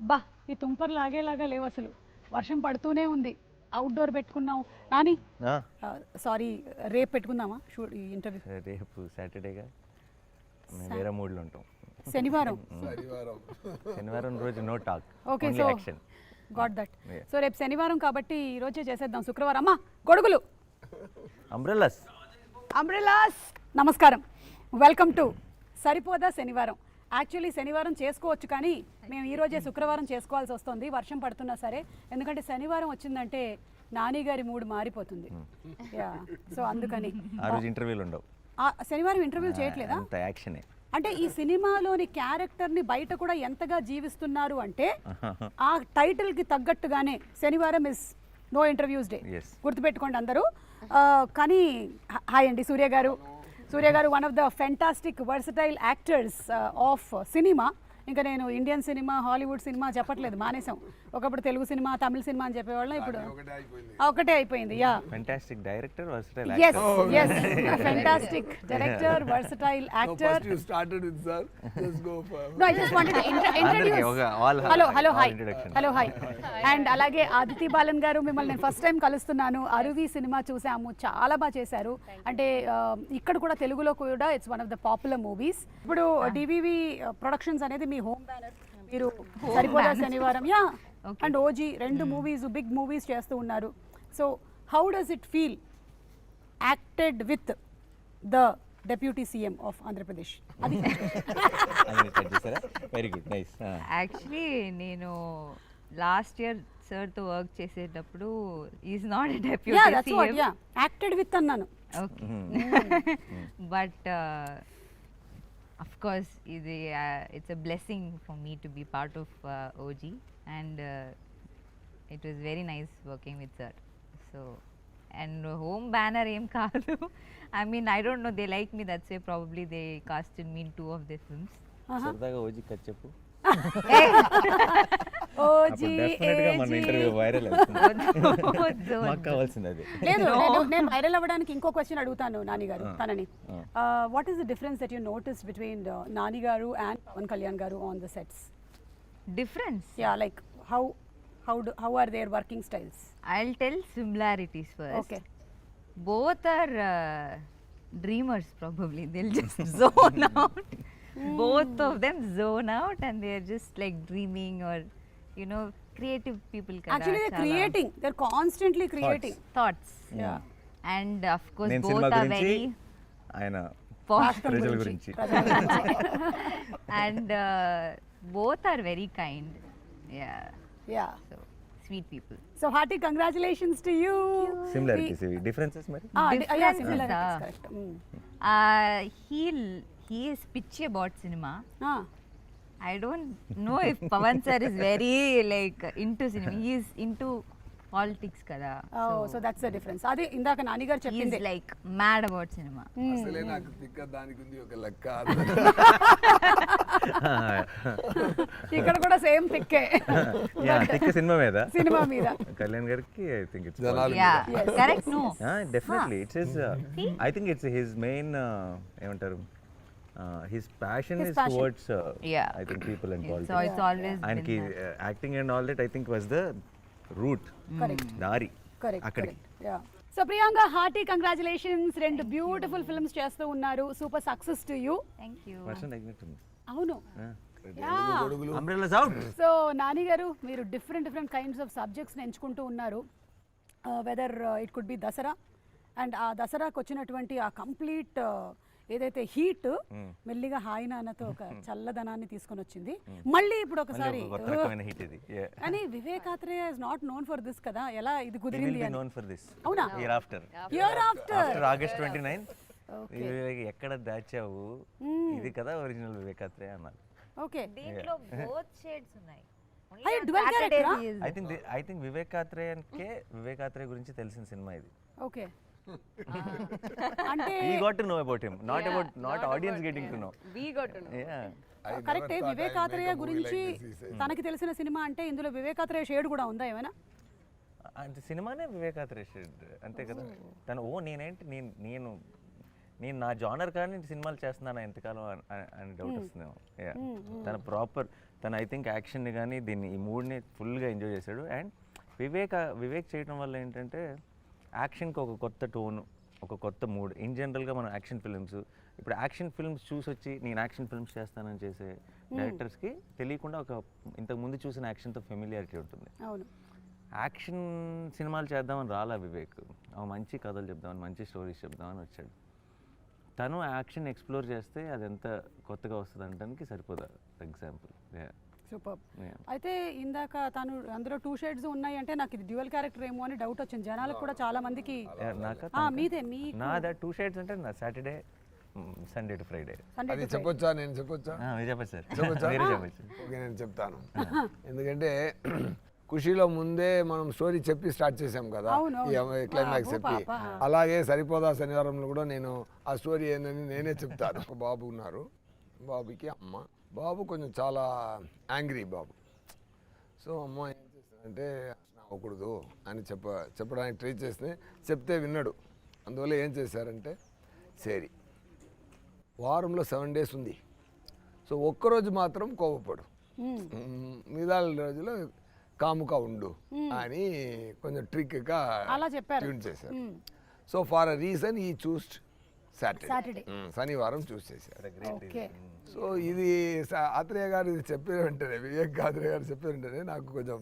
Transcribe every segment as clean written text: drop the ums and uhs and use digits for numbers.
బా ఈ తుంపర్లు లాగేలాగా లేవు అసలు. వర్షం పడుతూనే ఉంది. అవుట్డోర్ పెట్టుకున్నాం నాని. సారీ, రేపు పెట్టుకుందామా షూట్ ఈ ఇంటర్వ్యూ? రేపు సాటర్డేగా మేము వేరే మూడ్లో ఉంటాం. శనివారం. శనివారం రోజు no talk, okay, only so action. Got that. సో రేపు శనివారం కాబట్టి ఈ రోజే చేసేద్దాం. శుక్రవారం అమ్మా గొడుగులు, అంబ్రెల్లాస్. అంబ్రెలాస్. నమస్కారం, welcome to Saripodhaa Sanivaaram. Actually శనివారం చేసుకోవచ్చు, కానీ మేము ఈరోజే శుక్రవారం చేసుకోవాల్సి వస్తుంది వర్షం పడుతున్నా సరే. ఎందుకంటే శనివారం వచ్చిందంటే నాని గారి మూడ్ మారిపోతుంది. యా, సో అందుకని ఆ రోజు ఇంటర్వ్యూలు ఉండవు. శనివారం ఇంటర్వ్యూ చేయట్లేదా? అంత యాక్షనే. అంటే ఈ సినిమాలోని క్యారెక్టర్ని బయట కూడా ఎంతగా జీవిస్తున్నారు అంటే ఆ టైటిల్కి తగ్గట్టుగానే శనివారం ఇస్ నో ఇంటర్వ్యూస్ డే. గుర్తుపెట్టుకోండి అందరూ. కానీ హాయ్ అండి సూర్య గారు. సూర్య గారు one of the fantastic versatile actors of cinema. ఇంకా నేను ఇండియన్ సినిమా, హాలీవుడ్ సినిమా చెప్పట్లేదు, మానేసాం. ఒకప్పుడు తెలుగు సినిమా, తమిళ సినిమా అని చెప్పేవాళ్ళం, ఇప్పుడు ఒకటే అయిపోయింది. Yeah, fantastic director, versatile yes yes fantastic director, versatile actor. First you started with sir, just go for No, I just wanted to introduce. Hello hi. Hello hi. And అలాగే Aditi balun గారు, మిమ్మల్ని నేను first time కలుస్తున్నాను. Aruvi cinema చూసాము, చాలా బాగా చేశారు. అంటే ఇక్కడ కూడా తెలుగులో కూడా it's one of the popular movies. ఇప్పుడు డివివి ప్రొడక్షన్స్ అనేది మీ హోమ్ బ్యానర్. మీరు సరిపోదా శనివారం, యా, అండ్ ఓజీ రెండు మూవీస్, బిగ్ మూవీస్ చేస్తూ ఉన్నారు. So how does it feel acted with the deputy CM of Andhra Pradesh? అది వెరీ గుడ్, నైస్. యాక్చువల్లీ నేను last year సార్తో వర్క్ చేసేటప్పుడు is not a deputy CM, acted with అన్నాను. But of course it's a blessing for me to be part of OG, and it was very nice working with sir. So and home banner em kaadu. I mean, I don't know, they like me, that's why probably they casted me in 2 of their films. సరదాగా OG కథ చెప్పు. OG డెఫినెట్గా మన interview viral అవుతుంది. మాకు కావాల్సింది అది. లేదు, నేను వైరల్ అవ్వడానికి ఇంకో క్వశ్చన్ అడుగుతాను నాని గారు తనని. What is the difference that you notice between Nani గారు అండ్ పవన్ కళ్యాణ్ గారు on the sets? Difference? Yeah, like how are their working styles? I'll tell similarities first. Okay. Both are dreamers probably. They'll just zone out. Both of them zone out and they're just like dreaming, or you know, creative people kada. Actually they're creating, they're constantly creating thoughts. Yeah. And of course నేను both cinema are గురించి, very ఆయన posh. ప్రజల గురించి. And both are very kind. Yeah. Yeah. So sweet people. So hearty congratulations to you. Similarities, difference మరి. Yeah, similarities, correct. He is pitchy about cinema. Ah. I don't know if Pavan sir is very like into cinema. He is into politics kada. Oh, so that's the difference. Adi indaka Nani garu He cheppindi. is like mad about cinema. అసలే నాకు తిక్క దానికి ఉంది ఒక లెక్క. ఇక్కడ కూడా same తిక్కే. Yeah, తిక్క సినిమా మీద, సినిమా మీద కళ్యాణ్ గారికి I think it's Yeah. Correct? No. Definitely it's his, I think it's his main ఏమంటారు, his passion is passion. towards Yeah. I think people and So politics. it's always And been that. acting and all that I think was the route, correct. దారి correct అక్కడికి. correct. Yeah. So Priyanka, hearty congratulations. రెండు beautiful films చేస్తూ ఉన్నారు. Super success to you. Thank you. వర్షం తగ్గినట్టుంది. అవును. Umbrellas out. So Nani గారు, మీరు different kinds of సబ్జెక్ట్స్ని ఎంచుకుంటూ ఉన్నారు. Whether it could be Dasara, and ఆ దసరాకు వచ్చినటువంటి ఆ కంప్లీట్ ఏదైతే హీట్ మెల్లిగా హాయి నాన్నతో ఒక చల్లదనాన్ని తీసుకొని వచ్చింది. మళ్ళీ ఇప్పుడు ఒకసారి కొత్త రకమైన హిట్ ఇది. కానీ Vivekatreya is not known for this కదా, ఎలా ఇది కుదిరింది అని? known for this. అవునా? Year after August 29 ఎక్కడ దాచావు, ఇది కదా ఒరిజినల్ వివేకాత్రేయ అన్నారు. ఓకే, దీంట్లో both shades ఉన్నాయి. అయ్యో, dual character ఆ? I think వివేకాత్రేయ గురించి తెలిసిన సినిమా ఇది. ఓకే, అంటే We got to know about him, not audience getting to know. We got to know. Yeah. కరెక్టే. వివేకాత్రేయ గురించి తనకి తెలిసిన సినిమా అంటే ఇందులో వివేకాత్రేయ షేడ్ కూడా ఉందా ఏమైనా? అంటే సినిమానే వివేకాత్రేయ షేడ్ అంతే కదా. తను నేను నా జానర్ కానీ సినిమాలు చేస్తున్నాను ఎంతకాలం అని డౌట్ వస్తుందేమో. తన ప్రాపర్ తను ఐ థింక్ యాక్షన్ని కానీ దీన్ని ఈ మూడ్ని ఫుల్గా ఎంజాయ్ చేశాడు. అండ్ వివేక్ చేయడం వల్ల ఏంటంటే యాక్షన్కి ఒక కొత్త టోను, ఒక కొత్త మూడ్. ఇన్ జనరల్గా మనం యాక్షన్ ఫిల్మ్స్, ఇప్పుడు యాక్షన్ ఫిల్మ్స్ చూసొచ్చి నేను యాక్షన్ ఫిల్మ్స్ చేస్తానని చేసే డైరెక్టర్స్కి తెలియకుండా ఒక ఇంతకుముందు చూసిన యాక్షన్తో ఫెమిలియారిటీ ఉంటుంది. అవును, యాక్షన్ సినిమాలు చేద్దామని రాలా వివేక్, మంచి కథలు చెప్దామని, మంచి స్టోరీస్ చెప్దామని వచ్చాడు. తను యాక్షన్ ఎక్స్ప్లోర్ చేస్తే అది ఎంత కొత్తగా వస్తుంది అనడానికి సరిపోదా ఎగ్జాంపుల్. సూపర్. అయితే ఇందాక తను అందులో 2 షేడ్స్ ఉన్నాయి అంటే నాకు ఇది డ్యూయల్ క్యారెక్టర్ ఏమో అని డౌట్ వచ్చింది జనాలకు కూడా, చాలా మందికి. మీదే మీ నాదా 2 షేడ్స్ అంటే నా సాటర్డే సండే టు ఫ్రైడే. అది చెప్పొచ్చా? నేను చెప్పొచ్చా? చెప్పచ్చు సార్, చెప్పొచ్చా? చెప్పచ్చు. ఓకే, నేను చెప్తాను. ఎందుకంటే ఖుషీలో ముందే మనం స్టోరీ చెప్పి స్టార్ట్ చేసాం కదా, ఈ క్లైమాక్స్ చెప్పి. అలాగే సరిపోదా శనివారంలో కూడా నేను ఆ స్టోరీ ఏందని నేనే చెప్తాను. ఒక బాబు ఉన్నారు, బాబుకి అమ్మ. బాబు కొంచెం చాలా యాంగ్రీ బాబు. సో అమ్మ ఏం చేస్తానంటే అవ్వకూడదు అని చెప్పడానికి ట్రై చేస్తే చెప్తే విన్నాడు. అందువల్ల ఏం చేశారంటే, సరే వారంలో 7 days ఉంది, సో ఒక్కరోజు మాత్రం కోపపడు, మిగతా రోజులో కాముగా ఉండు అని కొంచెం ట్రిక్గా ట్యూన్ చేశారు. సో ఫార్ అ రీజన్ ఈ చూస్డ్ సాటర్డే, శనివారం చూస్ చేశారు. సో ఇది ఆత్రేయ గారు ఇది చెప్పిన వెంటనే, వివేక్ ఆత్రేయ గారు చెప్పిన వెంటనే నాకు కొంచెం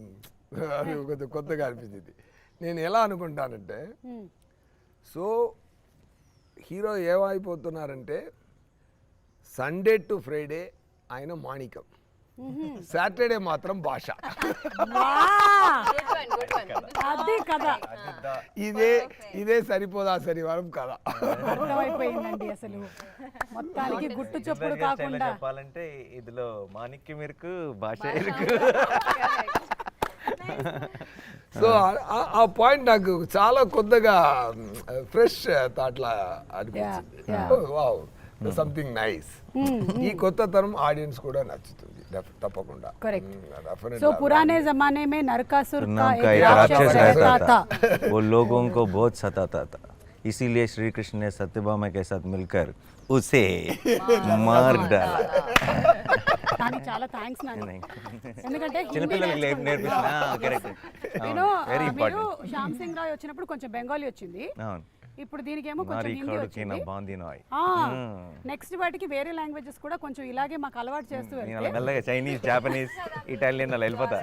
కొత్తగా అనిపించింది. నేను ఎలా అనుకుంటానంటే, సో హీరో ఏమైపోతున్నారంటే సండే టు ఫ్రైడే ఆయన మాణికం, సాటర్డే మాత్రం భాష. అదే కదా, ఇదే సరిపోదా శనివారం కదా. అర్థమైపోయిందండి. అసలు మొత్తానికి గుట్టు చప్పుడు కాకుండా చెప్పాలంటే ఇదిలో మాణిక్యం ఇరుకు, భాష ఇరుకు. సో ఆ పాయింట్ నాకు చాలా కొత్తగా ఫ్రెష్ థాట్లా అనిపించింది. Wow, something nice. ఈ కొత్త తరం ఆడియన్స్ కూడా నచ్చుతుంది తప్పకుండా. సో పురానే జమానే में नरकासुर का एक राक्षस रहता था, वो लोगों को बहुत सताता था, इसीलिए श्री कृष्ण ने सत्यभामा के साथ मिलकर उसे मार डाला. కానీ చాలా థ్యాంక్స్ నాని, ఎందుకంటే చిన్నపిల్లలకి నేర్పిస్తున్నా. కరెక్ట్, వెరీ మీరు ఇంపార్టెంట్. శ్యామ్ సింగ్ రాయ్ వచ్చినప్పుడు కొంచెం బెంగాలీ వచ్చింది, అవును. ఇప్పుడు దీనికేమో కొంచెం హిందీ వచ్చింది. నెక్స్ట్ వాటికి వేరే లాంగ్వేజెస్ కూడా కొంచెం ఇలాగే మాకు అలవాటు చేస్తూ వెళ్తే మెల్లగా చైనీస్, జాపనీస్, ఇటాలియన్ అలా వెళ్ళిపోతా.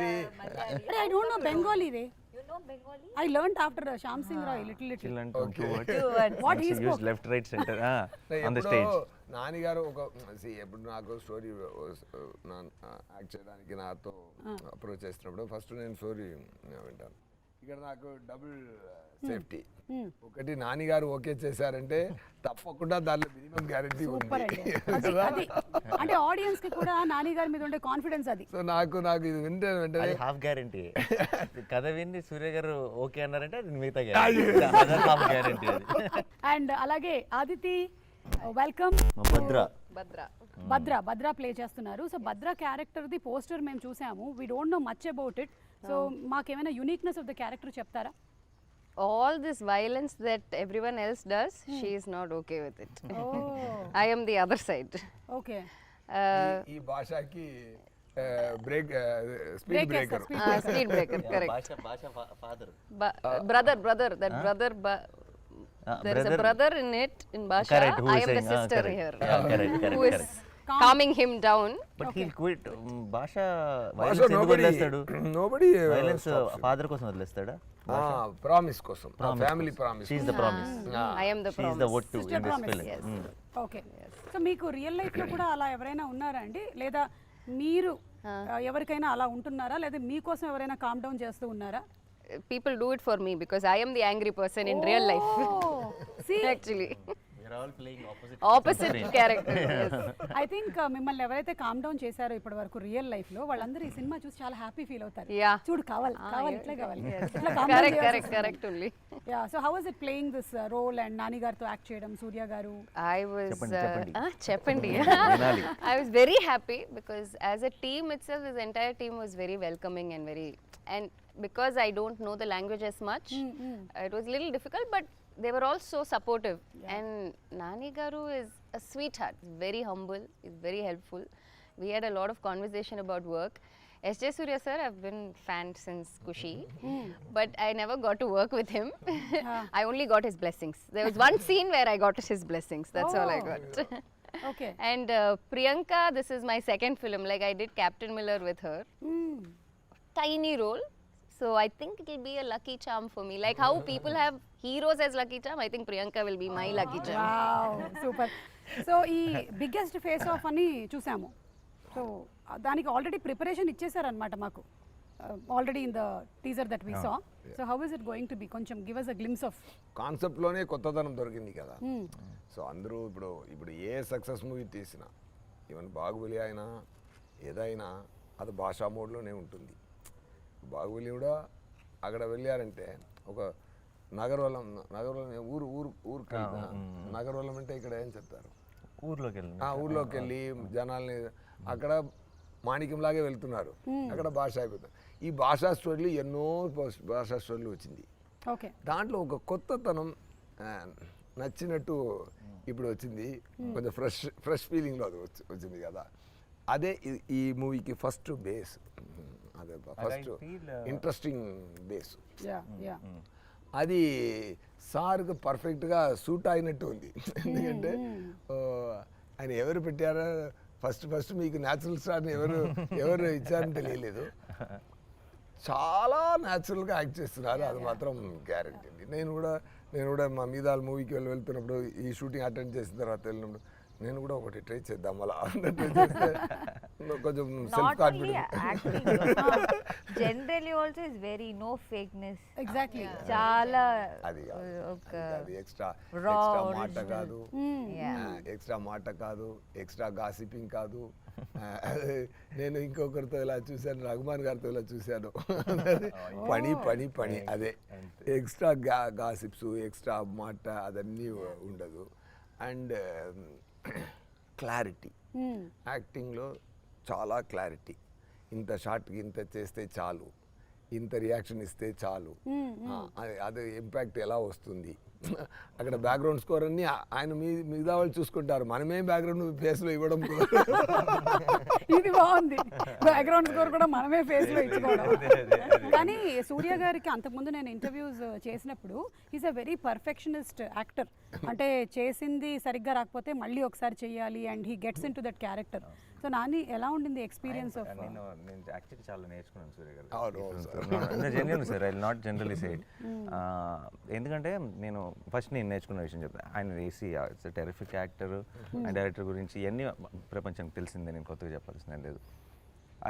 I don't know Bengali ray. I learned after Shyam Singh Roy little. What he spoke. Left, right, center on the stage. Nani గారు ఒక ఎప్పుడు నాకు స్టోరీ యాక్ట్ చేయడానికి నాతో అప్రోచ్ చేసినప్పుడు ఫస్ట్ నేను స్టోరీ వింటాను. ఇక్కడ నాకు డబుల్ సేఫ్టీ. ఒకటి నాని గారు ఓకే చేశారంటే తప్పకుండా దానిలో మినిమం గ్యారెంటీ ఉంది. అంటే ఆడియన్స్ కి కూడా నాని గారి మీద ఉండే కాన్ఫిడెన్స్ అది. సో నాకు ఇది వింటే వెంటనే హాఫ్ గ్యారెంటీ. కథ విని సూర్య గారు ఓకే అన్నారంటే అది మిగతా గ్యారెంటీ. అండ్ అలాగే ఆదితి, వెల్కమ్. భద్ర ప్లే చేస్తున్నారు. So Bhadra character the poster మేము చూసాము. We don't know much about it. So మాకేమైనా యూనిక్నెస్ ఆఫ్ ద క్యారెక్టర్ చెప్తారా? All this violence that everyone else does, she is not okay with it. I am the other side. Okay. ఈ భాషకి break speed breaker. Speed breaker, correct. భాష father. Brother, that brother. There is a brother in it, in Basha. Correct, I am the sister here. Correct. Who is calming him down. But he'll quit. భాష violence ఎందుకు వదిలేస్తాడు? Nobody violence father కోసం వదిలేస్తాడా? Promise కోసం, family promise. She is the promise. I am the She is the what to in this film. Okay. So మీకు real life లో కూడా అలా ఎవరైనా ఉన్నారా అండి, లేదా మీరు ఎవరికైనా అలా ఉంటున్నారా, లేదా మీకోసం ఎవరైనా కామ్ డౌన్ చేస్తూ ఉన్నారా? People do it for me because I am the angry person in real life. See, actually. We are all playing opposite character. Yes. I think మిమ్మల్ని ఎవరైతే కామ్ డౌన్ చేశారో ఇప్పటి వరకు రియల్ లైఫ్ లో, వాళ్ళందరూ ఈ సినిమా చూసి చాలా హ్యాపీ ఫీల్ అవుతారు. Yeah. చూడు కావాలి ఇట్లా కావాలి. Correct only. Yeah. So how was it playing this role and Nani గారితో యాక్ట్ చేయడం, సూర్య గారు? I was చెప్పండి. I was very happy because as a team itself, this entire team was very welcoming and because I don't know the language as much, it was a little difficult, but they were all so supportive. And Nani Garu is a sweetheart, very humble, is very helpful. we had a lot of conversation about work. S.J. Surya sir, I've been fan since Kushi, but I never got to work with him. I only got his blessings. There was one scene where I got his blessings. That's all I got. Okay And Priyanka, this is my second film. Like I did Captain Miller with her. Tiny role. So I think it will be a lucky charm for me. Like how people have heroes as lucky charm, I think Priyanka will be my lucky charm. Wow super. So ఈ biggest face off అని చూసాము. సో దానికి already preparation ఇచ్చేసారనమాట మాకు already in the teaser that we saw. So how is it going to be, కొంచెం give us a glimpse of. కాన్సెప్ట్లోనే కొత్తదనం దొరికింది కదా. సో అందరూ ఇప్పుడు ఏ సక్సెస్ మూవీ తీసినా, ఈవెన్ బాహుబలి అయినా ఏదైనా అది భాషా మోడ్లోనే ఉంటుంది. బాహుబలి కూడా అక్కడ వెళ్ళారంటే ఒక నగరవలం ఊరు నగరవలం అంటే ఇక్కడ ఏం చెప్తారు, ఊర్లోకి వెళ్ళి జనాల్ని అక్కడ మాణిక్యంలాగే వెళ్తున్నారు, అక్కడ భాష అయిపోతుంది. ఈ భాషా స్టోరీలు ఎన్నో భాషా స్టోరీలు వచ్చింది. ఓకే, దాంట్లో ఒక కొత్తతనం నచ్చినట్టు ఇప్పుడు వచ్చింది. కొంచెం ఫ్రెష్ ఫీలింగ్లో అది వచ్చింది కదా. అదే ఈ మూవీకి ఫస్ట్ బేస్, అదే ఫస్ట్ ఇంట్రెస్టింగ్ బేస్. అది సార్కు పర్ఫెక్ట్గా సూట్ అయినట్టు ఉంది. ఎందుకంటే ఆయన ఎవరు పెట్టారో ఫస్ట్ మీకు న్యాచురల్ స్టార్ని ఎవరు ఇచ్చారని తెలియలేదు. చాలా న్యాచురల్గా యాక్ట్ చేస్తున్నారు, అది మాత్రం గ్యారంటీ అండి. నేను కూడా మా మీదాల మూవీకి వెళ్తున్నప్పుడు, ఈ షూటింగ్ అటెండ్ చేసిన తర్వాత వెళ్ళినప్పుడు నేను కూడా ఒకటి ట్రై చేద్దాం అలా ట్రై చేస్తే కొంచెం self confidence. Generally also is very no fakeness. Exactly, చాలా అది ఎక్స్ట్రా మాట కాదు, ఎక్స్ట్రా గాసిపింగ్ కాదు. నేను ఇంకొకరితో ఇలా చూశాను, రఘుమాన్ గారితో ఇలా చూశాను. పని అదే ఎక్స్ట్రా గాసిప్స్, ఎక్స్ట్రా మాట అదన్నీ ఉండదు. అండ్ క్లారిటీ, యాక్టింగ్లో చాలా క్లారిటీ. ఇంత షార్ట్కి ఇంత చేస్తే చాలు, ఇంత రియాక్షన్ ఇస్తే చాలు, అది ఇంపాక్ట్ ఎలా వస్తుంది. అక్కడ బ్యాక్గ్రౌండ్ స్కోర్ అన్ని ఆయన మిగతా వాళ్ళు చూసుకుంటారు, మనమే బ్యాక్గ్రౌండ్ ఫేస్లో ఇవ్వడం. ఇది బాగుంది, బ్యాక్గ్రౌండ్ స్కోర్ కూడా మనమే ఫేస్లో ఇచ్చుకోవడం. కానీ సూర్య గారికి అంతకుముందు నేను ఇంటర్వ్యూస్ చేసినప్పుడు is a very perfectionist actor. అంటే చేసింది సరిగ్గా రాకపోతే మళ్ళీ ఒకసారి చెయ్యాలి, and he gets in to that character. So Nani ఎలా ఉండింది ఎక్స్పీరియన్స్ ఆఫ్? నేను యాక్చువల్లీ చాలా నేర్చుకున్నాను సూర్య గారు. Genuine sir, I will not generally say it. ఎందుకంటే నేను ఫస్ట్ నేను నేర్చుకున్న విషయం చెప్తాను. ఆయన AC it's terrific actor and director గురించి ఇవన్నీ ప్రపంచానికి తెలిసిందే, నేను కొత్తగా చెప్పాల్సిన లేదు.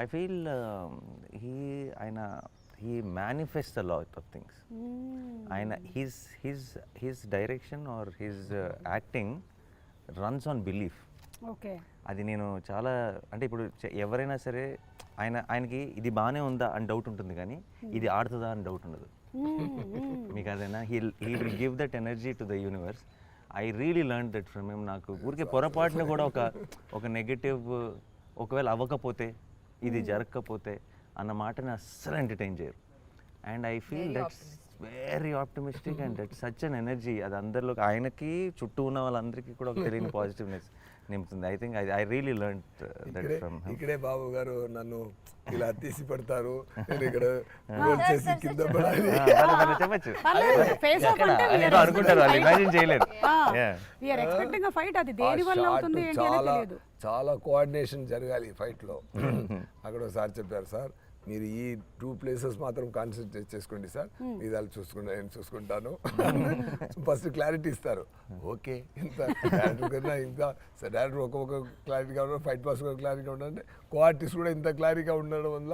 I feel he manifests a lot of things. ఆయన his direction or his acting runs on belief. Okay, అది నేను చాలా, అంటే ఇప్పుడు ఎవరైనా సరే ఆయనకి ఇది బాగానే ఉందా అని డౌట్ ఉంటుంది, కానీ ఇది ఆడుతుందా అని డౌట్ ఉండదు. మీకు అదేనా, he will give that energy to the universe. I really learn that from him. నాకు ఊరికే పొరపాటున కూడా ఒక నెగటివ్ ఒకవేళ అవ్వకపోతే, ఇది జరగకపోతే అన్న మాటని అస్సలు ఎంటర్టైన్ చేయరు. And I feel that's very optimistic and that's such an energy. అది అందరిలో, ఆయనకి చుట్టూ ఉన్న వాళ్ళందరికీ కూడా ఒక తెలియని పాజిటివ్నెస్ నింపుతుంది. I think I really learn that from him. ఇక్కడే బాబు గారు నన్ను ఇలా తీసి పెడతారు, నేను ఇక్కడ చేసి కింద పడాలి చెప్పచ్చు అనుకుంటారు, వాళ్ళు ఇమాజిన్ చేయలేరు. చాలా కోఆర్డినేషన్ జరగాలి ఫైట్లో. అక్కడ ఒకసారి చెప్పారు, సార్ మీరు ఈ 2 ప్లేసెస్ మాత్రం కాన్సన్ట్రేట్ చేసుకోండి సార్, మీదాలు నేను చూసుకుంటాను. ఫస్ట్ క్లారిటీ ఇస్తారు. ఓకే, ఇంత డైరెక్టర్ కన్నా ఇంకా డైరెక్టర్ ఒక్కొక్క క్లారిటీగా ఉండడం, ఫైట్ పాస్ క్లారిటీగా ఉండాలంటే కో-ఆర్టిస్ట్ కూడా ఇంత క్లారిటీగా ఉండడం వల్ల,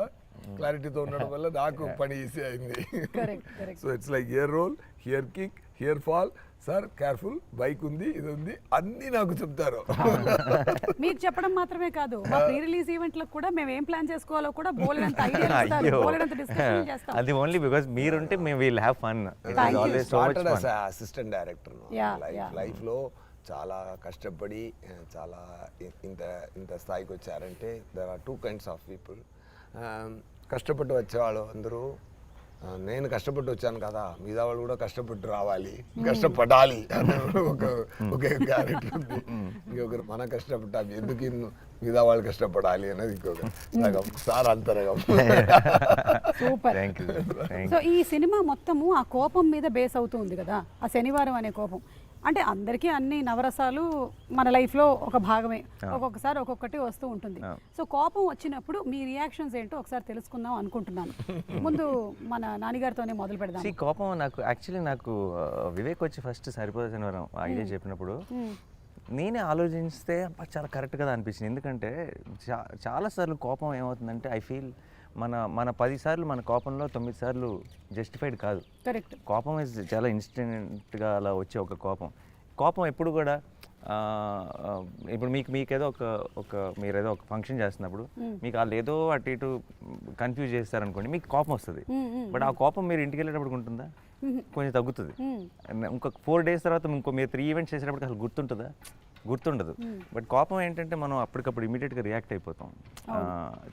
క్లారిటీతో ఉండడం వల్ల నాకు పని ఈజీ అయింది. So it's like here roll, here kick, here fall, sir careful, bike ఉంది, ఇది ఉంది, అన్నీ నాకు చెప్తారు. మీకు చెప్పడం మాత్రమే కాదు, మా ప్రీ రిలీజ్ ఈవెంట్లకు కూడా మేము ఏం ప్లాన్ చేసుకోవాలో కూడా బోలెడంత ఐడియాలు ఇస్తారు, బోలెడంత డిస్కషన్ చేస్తాం. అది ఓన్లీ బికాజ్ మీరుంటే మేము will have fun. It is always so much fun. Assistant director లైఫ్లో చాలా కష్టపడి చాలా ఇంత స్థాయికి వచ్చారంటే there are 2 kinds of people. కష్టపడి వచ్చేవాళ్ళు అందరూ నేను కష్టపడి వచ్చాను కదా, మిగతా వాళ్ళు కూడా కష్టపడి రావాలి, కష్టపడాలి అనే ఒక క్యారెక్టర్ ఉంది. ఇంకొకరు మనం కష్టపడ్డాం ఎందుకు మిగతా వాళ్ళు కష్టపడాలి అనేది ఇంకొక సగం సార్ అంతరగం. సూపర్. సో ఈ సినిమా మొత్తము ఆ కోపం మీద బేస్ అవుతుంది కదా, ఆ శనివారం అనే కోపం. అంటే అందరికీ అన్ని నవరసాలు మన లైఫ్లో ఒక భాగమే, ఒక్కొక్కసారి ఒక్కొక్కటి వస్తూ ఉంటుంది. సో కోపం వచ్చినప్పుడు మీ రియాక్షన్స్ ఏంటో ఒకసారి తెలుసుకుందాం అనుకుంటున్నాను. ముందు మన నాన్నగారితోనే మొదలు పెడదాం. కోపం నాకు యాక్చువల్లీ నాకు వివేక్ వచ్చి ఫస్ట్ సరిపోదా శనివారం ఐడియా చెప్పినప్పుడు నేనే ఆలోచిస్తే చాలా కరెక్ట్ కదా అనిపించింది. ఎందుకంటే చాలాసార్లు కోపం ఏమవుతుందంటే ఐ ఫీల్ మన 10 సార్లు మన కోపంలో 9 సార్లు జస్టిఫైడ్ కాదు. కరెక్ట్. కోపం ఇస్ చాలా ఇన్స్టెంట్గా అలా వచ్చే ఒక కోపం ఎప్పుడు కూడా ఇప్పుడు మీకేదో మీరేదో ఒక ఫంక్షన్ చేస్తున్నప్పుడు మీకు వాళ్ళు ఏదో అటు ఇటు కన్ఫ్యూజ్ చేస్తారనుకోండి, మీకు కోపం వస్తుంది. బట్ ఆ కోపం మీరు ఇంటికి వెళ్ళేటప్పుడు ఉంటుందా? కొంచెం తగ్గుతుంది. ఇంకొక 4 days తర్వాత మీరు 3 ఈవెంట్స్ చేసేటప్పుడు అసలు గుర్తుండదు. బట్ కోపం ఏంటంటే మనం అప్పటికప్పుడు ఇమీడియట్గా రియాక్ట్ అయిపోతాం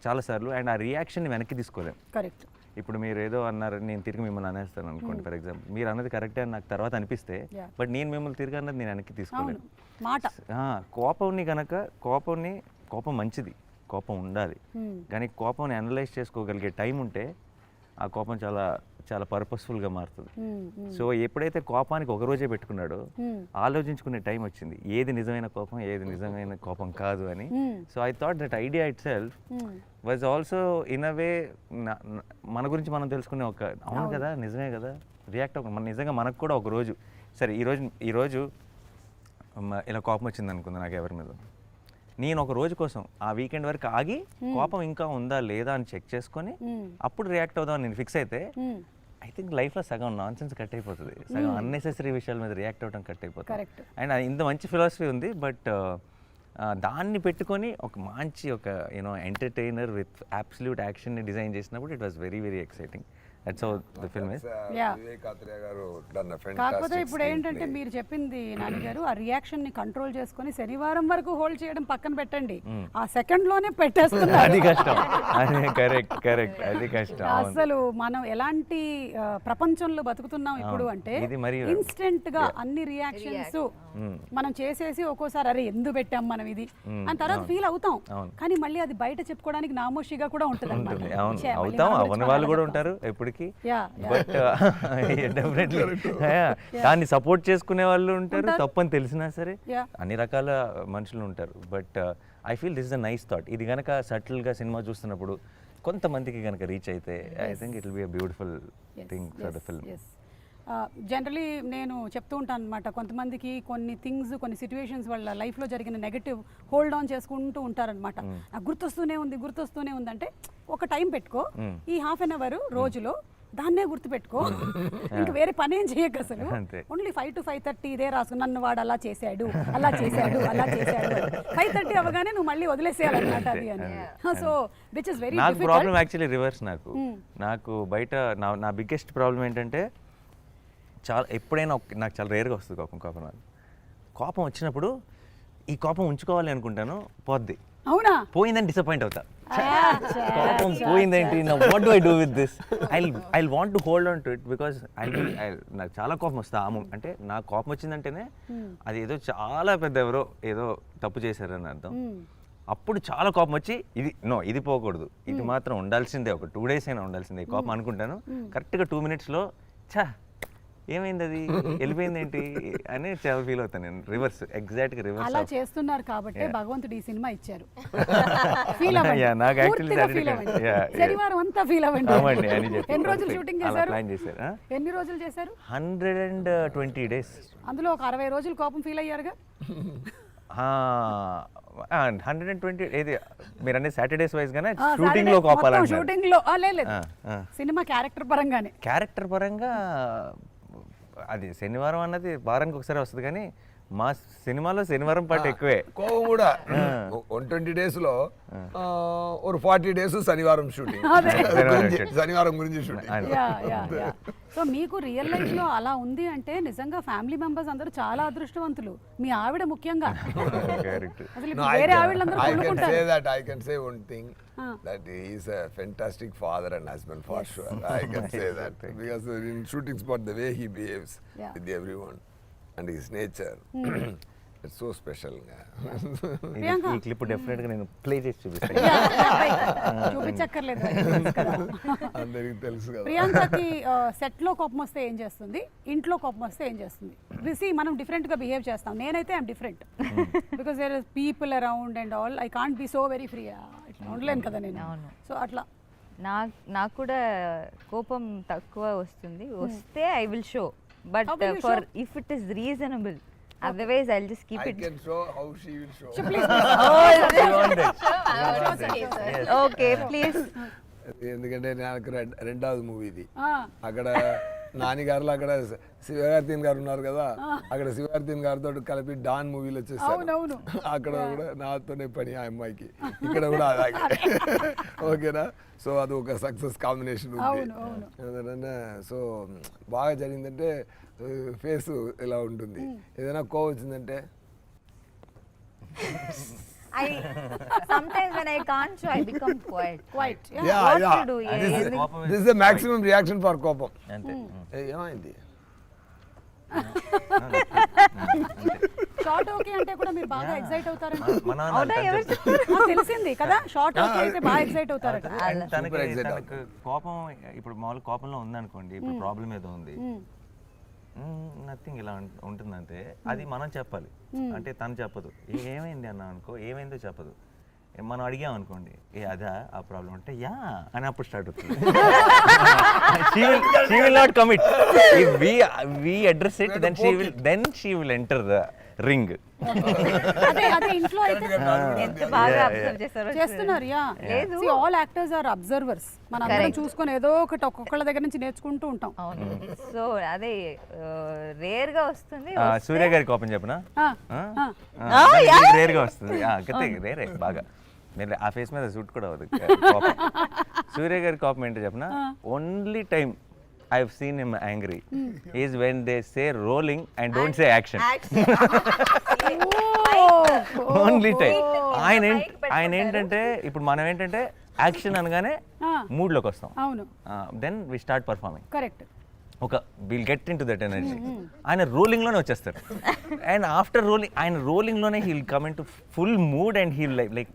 చాలాసార్లు, అండ్ ఆ రియాక్షన్ని వెనక్కి తీసుకోలేం. కరెక్ట్. ఇప్పుడు మీరు ఏదో అన్నారు, నేను తిరిగి మిమ్మల్ని అనేస్తాను అనుకోండి ఫర్ ఎగ్జాంపుల్, మీరు అన్నది కరెక్టే అని నాకు తర్వాత అనిపిస్తే, బట్ నేను మిమ్మల్ని తిరిగి అన్నది నేను వెనక్కి తీసుకోలేను. కోపం మంచిది, కోపం ఉండాలి, కానీ కోపంని అనలైజ్ చేసుకోగలిగే టైం ఉంటే ఆ కోపం చాలా చాలా పర్పస్ఫుల్గా మారుతుంది. సో ఎప్పుడైతే కోపానికి ఒక రోజే పెట్టుకున్నాడో ఆలోచించుకునే టైం వచ్చింది, ఏది నిజమైన కోపం ఏది నిజమైన కోపం కాదు అని. So I thought that idea itself was also in a way మన గురించి మనం తెలుసుకునే ఒక అవును కదా నిజమే కదా రియాక్ట్ మన నిజంగా మనకు కూడా ఒక రోజు సరే ఈరోజు ఇలా కోపం వచ్చింది అనుకుంది నాకు ఎవరి మీద, నేను ఒక రోజు కోసం ఆ వీకెండ్ వరకు ఆగి కోపం ఇంకా ఉందా లేదా అని చెక్ చేసుకొని అప్పుడు రియాక్ట్ అవుదామని నేను ఫిక్స్ అయితే ఐ థింక్ లైఫ్లో సగం నాన్ సెన్స్ కట్ అయిపోతుంది, సగం అన్నెసెసరీ విషయాల మీద రియాక్ట్ అవ్వడం కట్ అయిపోతుంది. అండ్ ఇంత మంచి ఫిలాసఫీ ఉంది, బట్ దాన్ని పెట్టుకొని ఒక మంచి ఒక ఎంటర్టైనర్ విత్ అబ్సల్యూట్ యాక్షన్ని డిజైన్ చేసినప్పుడు it was very very exciting. That's how the film is. కాకపోతే ఇప్పుడు ఏంటంటే మీరు చెప్పింది నాన్నగారు, ఆ రియాక్షన్ ని కంట్రోల్ చేసుకొని శనివారం వరకు హోల్డ్ చేయడం పక్కన పెట్టండి, ఆ సెకండ్ లోనే పెట్టేస్తున్నారు. అది కష్టం. కరెక్ట్ అది కష్టం. అసలు మనం ఎలాంటి ప్రపంచంలో బతుకుతున్నాం ఇప్పుడు అంటే ఇన్స్టెంట్ గా అన్ని రియాక్షన్స్ మనం చేసేసి ఒక్కోసారి అరే ఎందుకు పెట్టాం మనం ఇది అని తర్వాత ఫీల్ అవుతాం, కానీ మళ్ళీ అది బయట చెప్పుకోవడానికి నామోషిగా కూడా ఉంటుంది. వాళ్ళు కూడా ఉంటారు ఎప్పటికీ, బట్ డెఫినెట్లీ దాన్ని సపోర్ట్ చేసుకునే వాళ్ళు ఉంటారు, తప్పని తెలిసినా సరే అన్ని రకాల మనుషులు ఉంటారు. But I feel this is a nice thought. ఇది కనుక సటిల్గా సినిమా చూస్తున్నప్పుడు కొంతమందికి కనుక రీచ్ అయితే I think it will be a beautiful thing for the film. Generally నేను చెప్తూ ఉంటాను అనమాట, కొంతమందికి కొన్ని థింగ్స్ కొన్ని సిచ్యువేషన్స్ వాళ్ళ లైఫ్లో జరిగిన నెగటివ్ హోల్డ్ ఆన్ చేసుకుంటూ ఉంటారనమాట. నాకు గుర్తొస్తూనే ఉంది అంటే ఒక టైం పెట్టుకో, ఈ ½ an hour రోజులో దాన్నే గుర్తుపెట్టుకో, ఇంకా వేరే పని ఏం చేయక అసలు ఓన్లీ 5 to 5:30 ఇదే రాసు, నన్ను వాడు అలా చేశాడు 5:30 అవగానే నువ్వు మళ్ళీ వదిలేసేయాలన్నమాట అది అని. సో విచ్ ఇస్ వెరీ నాకు ప్రాబ్లం యాక్చువల్లీ రివర్స్. నాకు బయట నా బిగ్గెస్ట్ ప్రాబ్లం ఏంటంటే ఎప్పుడైనా నాకు చాలా రేర్గా వస్తుంది కోపం వచ్చినప్పుడు ఈ కోపం ఉంచుకోవాలి అనుకుంటాను, పోద్ది, అవునా పోయిందని డిసప్పాయింట్ అవుతా. కోపం పోయిందేంటి, what do I do with this, I want to hold on to it because నాకు చాలా కోపం వస్తా. అంటే నాకు కోపం వచ్చిందంటేనే అది ఏదో చాలా పెద్ద ఎవరో ఏదో తప్పు చేశారని అర్థం. అప్పుడు చాలా కోపం వచ్చి ఇది పోకూడదు, ఇది మాత్రం ఉండాల్సిందే, ఒక 2 days అయినా ఉండాల్సిందే కోపం అనుకుంటాను. కరెక్ట్గా 2 minutes ఏమైంది అది వెళ్ళిపోయింది ఏంటి అని చాలా ఫీల్ అవుతాను నేను. రివర్స్, ఎగ్జాక్ట్గా రివర్స్. అలా చేస్తున్నారు కాబట్టి భగవంతుడు ఈ సినిమా ఇచ్చారు. శనివారం అంతా ఫీల్ అవ్వండి. ఎన్ని రోజులు షూటింగ్ చేశారు? ఎన్ని రోజులు చేశారు? 120 days. అందులో ఒక 60 రోజులు కోపం ఫీల్ అయ్యారుగా. 120 ఏది మీరు అనే సాటర్డేస్ వైజ్ గానే షూటింగ్ లో కోపాలంటే షూటింగ్ లో లేదు సినిమా క్యారెక్టర్ పరంగా అది శనివారం అన్నది వారానికి ఒకసారి వస్తుంది, కానీ మా సినిమాలో శనివారం పాట ఎక్కువే. కోపం కూడా 120 days లో ఒక 40 days శనివారం షూటింగ్, శనివారం గురించి షూటింగ్. సో మీకు రియల్ లైఫ్ లో అలా ఉంది అంటే నిజంగా ఫ్యామిలీ మెంబర్స్ అందరూ చాలా అదృష్టవంతులు, మీ ఆవిడ ముఖ్యంగా. అసలు ఇప్పుడు వేరే ఆవిడలందరూ కొనుక్కుంటారు. I can say one thing, that he is a fantastic father and husband for sure. I can say that because in shooting spot the way he behaves with everyone and his nature, it's so special. ఈ clip definite గా నేను play చేసి చూపిస్తాను. చూపించక్కర్లేదు అందరికి తెలుసు కదా. ప్రియాంకకి set లో కోపం వస్తే ఏం చేస్తుంది, ఇంట్లో కోపం వస్తే ఏం చేస్తుంది? రిసి మనం డిఫరెంట్ గా బిహేవ్ చేస్తాం, నేనైతే I'm different because there is people around and all, I can't be so very free, ఇట్లా ఉండలేను కదా నేను. సో అట్లా నాకు కూడా కోపం తక్కువ వస్తుంది, వస్తే I will show, but for if it is reasonable, otherwise I'll just keep I it. can show how she will show. Okay, please. ఎందుకంటే నాకు రెండవది మూవీ ఇది. అక్కడ నానిగారులో అక్కడ శివకార్తీన్ గారు ఉన్నారు కదా, అక్కడ శివకార్తీన్ గారితో కలిపి డాన్ మూవీలో వచ్చేసాను. అక్కడ కూడా నాతోనే పని ఆ అమ్మాయికి, ఇక్కడ కూడా అలాగే. ఓకేనా? సో అది ఒక సక్సెస్ కాంబినేషన్ ఉంది. సో బాగా జరిగిందంటే ఫేస్ ఇలా ఉంటుంది, ఏదైనా కోవ్ వచ్చిందంటే Sometimes when I can't show, I become quiet. Yeah, What yeah. to do? This is the maximum reaction for కోపం. అంతే. ఏమైంది? షార్ట్ ఓకే అంటే కూడా మీరు బాగా ఎక్సైట్ అవుతారంట. మా నాన్న తెలిసింది కదా, షార్ట్ ఓకే అయితే బాగా ఎక్సైట్ అవుతారట. తనకి కోపం ఇప్పుడు మామూలు కోపంలో ఉందనుకోండి, ఇప్పుడు ప్రాబ్లం ఏదో ఉంది, నథింగ్ ఇలా ఉంటుందంటే అది మనం చెప్పాలి, అంటే తను చెప్పదు. ఏమైంది అన్నా అనుకో, ఏమైందో చెప్పదు, మనం అడిగాం అనుకోండి, అదా ఆ ప్రాబ్లం అంటే యా అని అప్పుడు స్టార్ట్ అవుతుంది. she will not commit. If we address it, then she will enter the ring. అదే ఇంట్లో అయితే ఎంత బాగా అబ్జర్వ్ చేస్తారో చేస్తున్నారు. లేదు, ఆల్ యాక్టర్స్ ఆర్ అబ్జర్వర్స్. మనం అందరం చూసుకొని ఏదో ఒకటి ఒక్కొక్కళ్ళ దగ్గర నుంచి నేర్చుకుంటూ ఉంటాం. సో అదే రేర్ గా వస్తుంది. సూర్య గారి కోపం చెప్పనా, రేర్ గా వస్తుంది. రేరే బాగా, మీరు ఆ ఫేస్ మీద సూట్ కూడా అవ్వదు కోపం. సూర్య గారి కోపం ఏంటో చెప్పనా, only time I've seen him angry is when they say rolling and don't say action. Only time. ఆయన ఏంటంటే ఇప్పుడు మనం ఏంటంటే యాక్షన్ అనగానే మూడ్ లోకి వస్తాం. అవును. Then we start performing. Correct. ఒక will get into that energy. ఆయన రోలింగ్ లోనే వచ్చేస్తారు, అండ్ ఆఫ్టర్ రోలింగ్ ఆయన రోలింగ్ లోనే he'll come into full mood and he'll like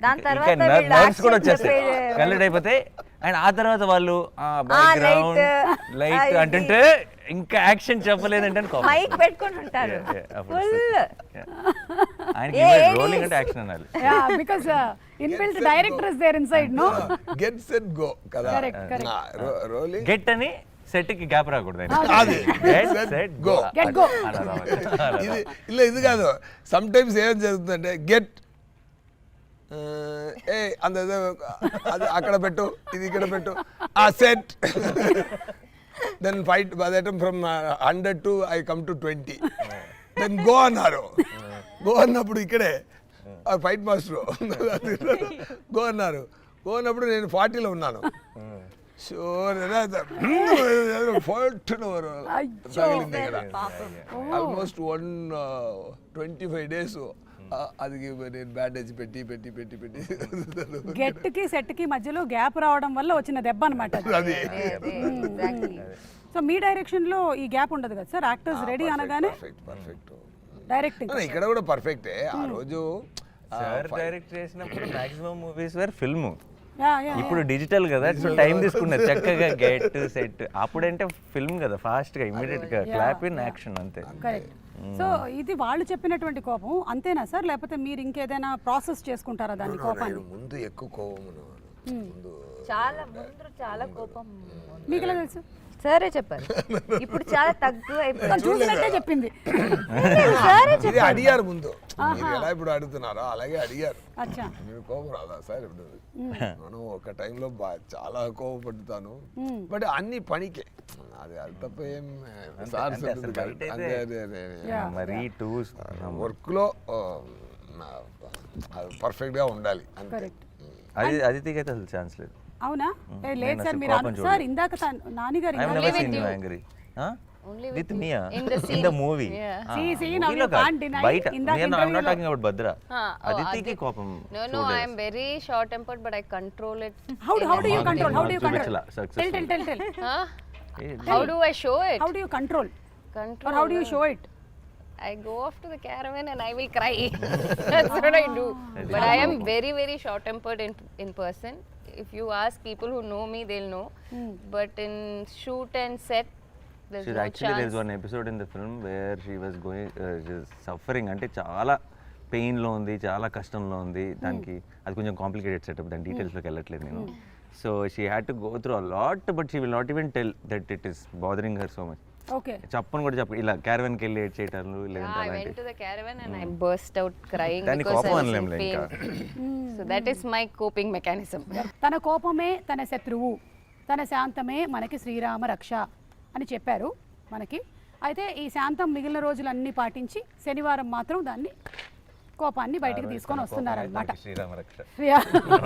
nerves కూడా వచ్చేస్తాయి, కలెక్ట్ అయిపోతాయి. అండ్ ఆ తర్వాత వాళ్ళు బ్యాక్గ్రౌండ్ లైట్ అంటుంటే ఇంకా యాక్షన్ చెప్పలేదంటే మైక్ పెట్టుకొని ఉంటారు ఫుల్. ఆయనకి రోలింగ్ అంటే యాక్షన్ అనాలి. Because inbuilt director is there inside. No get set go కదా. రోలింగ్ గెట్ అని సెట్ కి గ్యాప్ రాకూడదు. ఇది కాదు, సమ్ టైమ్స్ ఏం జరుగుతుందంటే గెట్ ఏ అంత అది అక్కడ పెట్టు, ఇది ఇక్కడ పెట్టు, ఆ set then fight by the time from 100 to I come to 20, then go అన్నారు. గో అన్నప్పుడు ఇక్కడే ఫైట్ మాస్టర్ గో అన్నారు. గో అన్నప్పుడు నేను 40లో ఉన్నాను. ఆల్మోస్ట్ 125 days అది నేను బ్యాండేజ్ పెట్టి పెట్టి పెట్టి పెట్టి గెట్ కి సెట్ కి మధ్యలో గ్యాప్ రావడం వల్ల వచ్చిన దెబ్బ అన్నమాట. సో మీ డైరెక్షన్ లో ఈ గ్యాప్ ఉండదు కదా సార్, యాక్టర్స్ రెడీ అనగానే పర్ఫెక్ట్ డైరెక్టింగ్. ఇక్కడ కూడా పర్ఫెక్టే. ఆ రోజు సార్ డైరెక్ట్ చేసినప్పుడు మాక్సిమం మూవీస్ వేర్ ఫిల్మ్, ఇప్పుడు డిజిటల్ కదా, సో టైం తీసుకున్నారు చక్కగా గెట్ సెట్. అప్పుడంటే ఫిల్మ్ కదా, ఫాస్ట్ గా ఇమీడియట్ గా క్లాప్ ఇన్ యాక్షన్ అంతే. కరెక్ట్. సో ఇది వాళ్ళు చెప్పినటువంటి కోపం అంతేనా సార్, లేకపోతే మీరు ఇంకేదైనా ప్రాసెస్ చేసుకుంటారా దాని కోపాన్ని? ముందు ఎక్కువ కోపం, చాలా కోపం. మీకు ఎలా తెలుసు? సరే చెప్పారు, ఇప్పుడు చాలా తక్కువ చూసినట్టే చెప్పింది. అడిగారు ముందు, ఎలా ఇప్పుడు అడుగుతున్నారో అలాగే అడిగారు. మీరు కోపం రాదా సార్? ఇప్పుడు మనం ఒక టైంలో చాలా కోపపడుతాను, బట్ అన్ని పనికే అది తప్ప ఏం సార్స్ అంటే అసలు బయట అదే అయితే అదే అదే మరీ టూస్ వర్క్లో పర్ఫెక్ట్గా ఉండాలి అంతే. కరెక్ట్. అది అదితికి అయితే అసలు ఛాన్స్ లేదు. అవునా లేదు నేను సార్ అసలు మీరు కోపం సార్ ఇందాక నానిగారు ఐ హావ్ ఇందాక never seen you angry Only with with me you. In the in scene. the movie Yeah. See, now you can't deny. బయట ఇందాక నేను I am not interview talking about Bhadra Oh, అదితికి కోపం No, I am very short tempered, but I control it. how do you మాకు control? How do you control? చూపించలా successful. Tell. Huh? How do I show it? How do you control? Control. Or how do you show it? I go off to the caravan and I will cry. That's what I do. But I am very, very short tempered in person. If you ask people who know me, they'll know. But in shoot and set, there's no Actually, chance. there's one episode in the film where she was going, suffering. అంటే చాలా పెయిన్లో ఉంది, చాలా కష్టంలో ఉంది. దానికి అది కొంచెం complicated setup, దాని డీటెయిల్స్లోకి వెళ్ళట్లేదు నేను. So she had to go through a lot, but she will not even tell that it is bothering her so much. Okay. చెప్పను కూడా చెప్ప ఇలా క్యారవెన్కి వెళ్ళి ఏడ్ చేయటాలు Yeah, లేదంటే I went అలాంటి to the caravan and I burst out crying దాన్ని because I కోపం was in అనలేంలే pain. ఇంకా. So that is my coping mechanism. తన కోపమే తన శత్రువు, తన శాంతమే మనకి శ్రీరామ రక్ష అని చెప్పారు మనకి. అయితే ఈ శాంతం మిగిలిన రోజులన్నీ పాటించి శనివారం మాత్రం దాన్ని కోపాన్ని బయటికి తీసుకొని వస్తున్నారనమాట. శ్రీరామ రక్ష.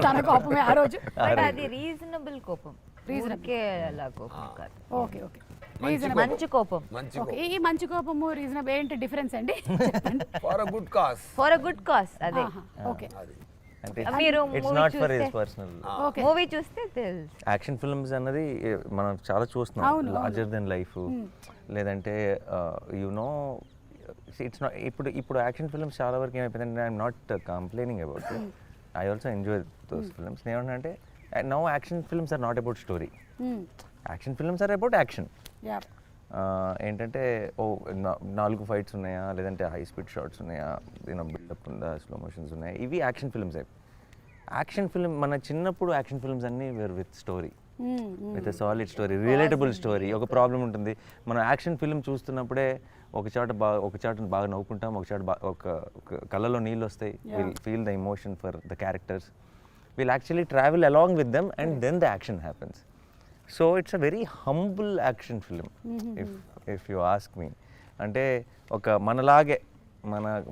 తన కోపమే ఆ రోజు. బట్ అది రీజనబుల్ కోపం, రీజనబుల్ అలా కోపం కాదు. ఓకే మంచి కోపం. ఓకే, ఈ మంచి కోపము రీజనబుల్ ఏంటి డిఫరెన్స్ అండి? For a good cause. For a good cause. అదే ఓకే. అంటే మీరు it's not for his personal. Okay. Movie చూస్తే తెలుసు. యాక్షన్ ఫిల్మ్స్ అన్నది మనం చాలా చూస్తున్నాం, లార్జర్ దెన్ లైఫ్, లేదంటే యునో ఇట్స్ నాట్. ఇప్పుడు యాక్షన్ ఫిల్మ్స్ చాలా వరకు ఏమైపోయిందంటే I'm not complaining about, I also enjoy those films. ఏమంటే now action films are not about story, action films are about action. ఏంటంటే 4 ఫైట్స్ ఉన్నాయా, లేదంటే హై స్పీడ్ షాట్స్ ఉన్నాయా, బిల్డప్ ఉందా, స్లో మోషన్స్ ఉన్నాయా, ఇవి యాక్షన్ ఫిల్మ్స్. యాక్షన్ ఫిల్మ్ మన చిన్నప్పుడు యాక్షన్ ఫిల్మ్స్ అన్నీ were with story, with solid story, relatable story. ఒక ప్రాబ్లం ఉంటుంది, మనం యాక్షన్ ఫిల్మ్ చూస్తున్నప్పుడే ఒక చాట బాగా నవ్వుకుంటాం, ఒక కళ్ళలో నీళ్ళు వస్తాయి, will feel the emotion for the characters, will actually travel along with them and then the action happens. So it's a very humble action film if you ask me. అంటే ఒక మనలాగే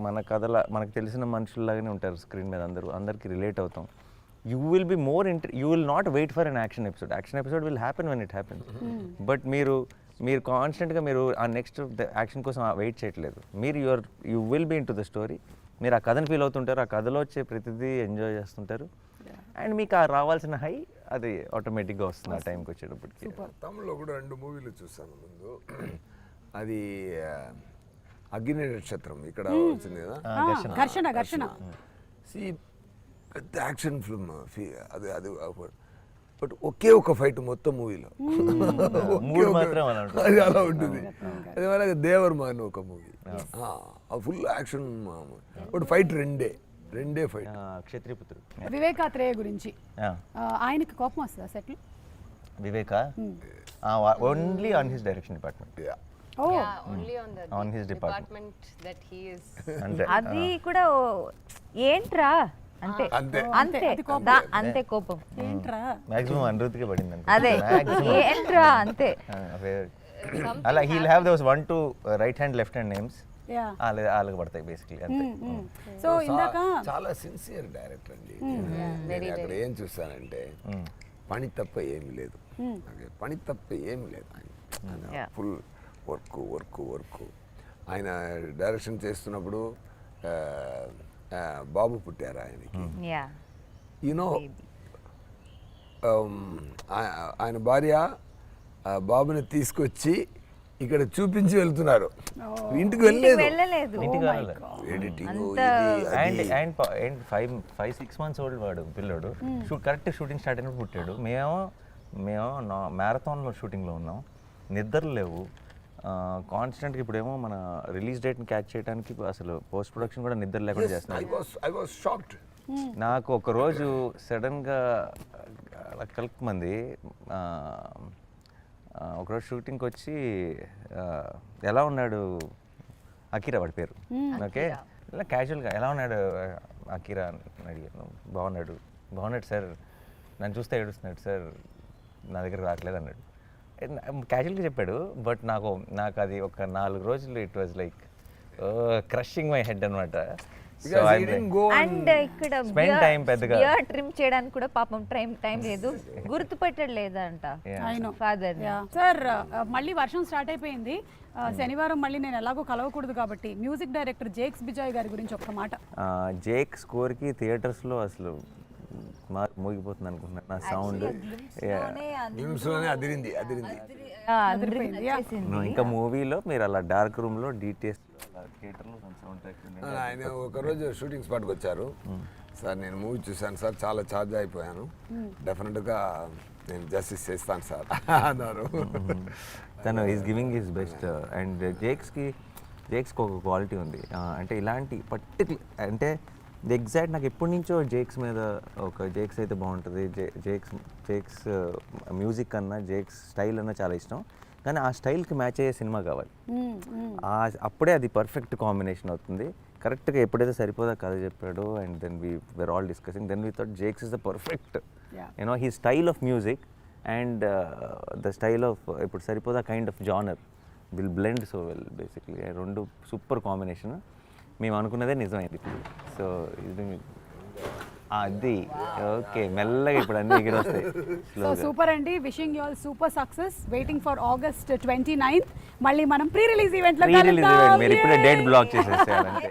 మన కథల మనకు తెలిసిన మనుషుల్లాగానే ఉంటారు స్క్రీన్ మీద, అందరికీ రిలేట్ అవుతాం. You will be more you will not wait for an action episode will happen when it happens. But మీరు కాన్స్టెంట్గా మీరు ఆ నెక్స్ట్ యాక్షన్ కోసం వెయిట్ చేయట్లేదు, మీరు you will be into the story. మీరు ఆ కథను ఫీల్ అవుతుంటారు, ఆ కథలో వచ్చే ప్రతిదీ ఎంజాయ్ చేస్తుంటారు, అండ్ మీకు ఆ రావాల్సిన హై అది ఆటోమేటిక్గా వస్తుంది ఆ టైంకి వచ్చేటప్పటికి. తమిళ్లో కూడా 2 మూవీలు చూసాను ముందు. అది అగ్ని నక్షత్రం ఇక్కడ వచ్చింది కదా, ఘర్షణ. పెద్ద యాక్షన్ ఫిల్మ్ అది అది బట్ ఒకే ఒక ఫైట్ మొత్తం మూవీలో, మూడు మాత్రం అలా ఉంటుంది. అది అలా ఉంటుంది. అదే అలాగే దేవర్ మాన్ ఒక movie, full action, but fight రెండే ఫైట్. క్షత్రియపుత్రుడు. వివేకాత్రేయ గురించి ఆయనకి కోపం వస్తుందా సెట్లు? Vivek only on his direction department. Yeah, only on the On his department that he is. అంటే అది కూడా ఏంట్రా అంతే అంతే. అంతే అంతే కోపం. ఏంట్రా మాక్సిమం అనురుతికే పడింది అదే ఏంట్రా అంతే. అలా he'll have those 1 2 right hand left hand names, yeah. వాళ్ళకి పడతాయి బేసిక్లీ అంతే. సో ఇందాక చాలా సిన్సియర్ డైరెక్టర్ అండి. నేను అక్కడ ఏం చూస్తానంటే పని తప్ప ఏమి లేదు, పని తప్ప ఏమి లేదు. ఆయన ఫుల్ వర్క్. ఆయన డైరెక్షన్ చేస్తున్నప్పుడు బాబు పుట్టారు ఆయనకి. యూనో ఆయన భార్య బాబుని తీసుకొచ్చి ఇక్కడ చూపించి వెళ్తున్నారు, ఇంటికి వెళ్ళలేదు. ఎడిటింగ్ అండ్ 5-6 months ఓల్డ్ వాడు పిల్లడు, కరెక్ట్ షూటింగ్ స్టార్ట్ అయినప్పుడు పుట్టాడు. మేము మ్యారథాన్లో షూటింగ్లో ఉన్నాం, నిద్రలు లేవు కాన్స్టెంట్గా. ఇప్పుడేమో మన రిలీజ్ డేట్ని క్యాచ్ చేయడానికి అసలు పోస్ట్ ప్రొడక్షన్ కూడా నిద్ర లేకుండా చేస్తున్నారు. నాకు ఒకరోజు సడన్గా కలుపుమంది ఒకరోజు షూటింగ్కి వచ్చి ఎలా ఉన్నాడు అకీరా వాడి పేరు, ఓకే, ఇలా క్యాజువల్గా ఎలా ఉన్నాడు అకీరా అని అడిగాను. బాగున్నాడు సార్, నన్ను చూస్తే ఏడుస్తున్నాడు సార్, నా దగ్గర రావట్లేదు అన్నాడు. క్యాజువల్గా చెప్పాడు బట్ నాకు అది ఒక 4 రోజులు it was like crushing my head అనమాట. Because he didn't go and ఇక్కడ spend time పెద్దగా. బియర్ ట్రిమ్ చేయడానికి కూడా పాపం టైం లేదు, గుర్తుపెట్టడు లేదంట ఫాదర్. సార్ మళ్ళీ వర్షం స్టార్ట్ అయిపోయింది. శనివారం మళ్ళీ నేను ఎలాగో కలవకూడదు కాబట్టి మ్యూజిక్ డైరెక్టర్ జేక్స్ బిజాయ్ గారి గురించి ఒక్క మాట. జేక్ స్కోర్కి థియేటర్స్లో అసలు మోగిపోతుంది అనుకుంటున్నాను నా సౌండ్. నిమిషంలోనే అదిరింది. ఇంకా మూవీలో మీరు అలా డార్క్ రూమ్లో డీటెయిల్స్ థియేటర్లో సౌండ్ ట్రాక్. ఆయన ఒకరోజు షూటింగ్ స్పాట్కి వచ్చారు. సార్ నేను మూవీ చూశాను సార్, చాలా ఛార్జ్ అయిపోయాను, డెఫినెట్గా నేను జస్టిస్ చేస్తాను సార్ అన్నారు. తను is giving his best. And జేక్స్కి ఒక క్వాలిటీ ఉంది, అంటే ఇలాంటి పర్టికులర్ అంటే ఎగ్జాక్ట్ నాకు ఎప్పటి నుంచో జేక్స్ మీద ఒక జేక్స్ అయితే బాగుంటుంది, జేక్స్ మ్యూజిక్ కన్నా జేక్స్ స్టైల్ అన్నా చాలా ఇష్టం, కానీ ఆ స్టైల్కి మ్యాచ్ అయ్యే సినిమా కావాలి. అప్పుడే అది పర్ఫెక్ట్ కాంబినేషన్ అవుతుంది. కరెక్ట్గా ఎప్పుడైతే సరిపోదా కథ చెప్పాడు and then we're all discussing, then we thought Jakes is the perfect you know he style of music and the style of ఇప్పుడు Saripodhaa kind of genre will blend so well. Basically రెండు సూపర్ కాంబినేషన్. మేము అనుకున్నదే నిజమైంది ఇప్పుడు. సో ఇది అది okay, మెల్లగా ఇప్పుడు అన్ని ఎగిరొస్తాయి. సో సూపర్ అండి, wishing you all super success. Waiting for August 29th మళ్ళీ మనం ప్రీ రిలీజ్ ఈవెంట్ లో మీరు ఇప్పుడే డేట్ బ్లాక్ చేసేసేయాలంటే.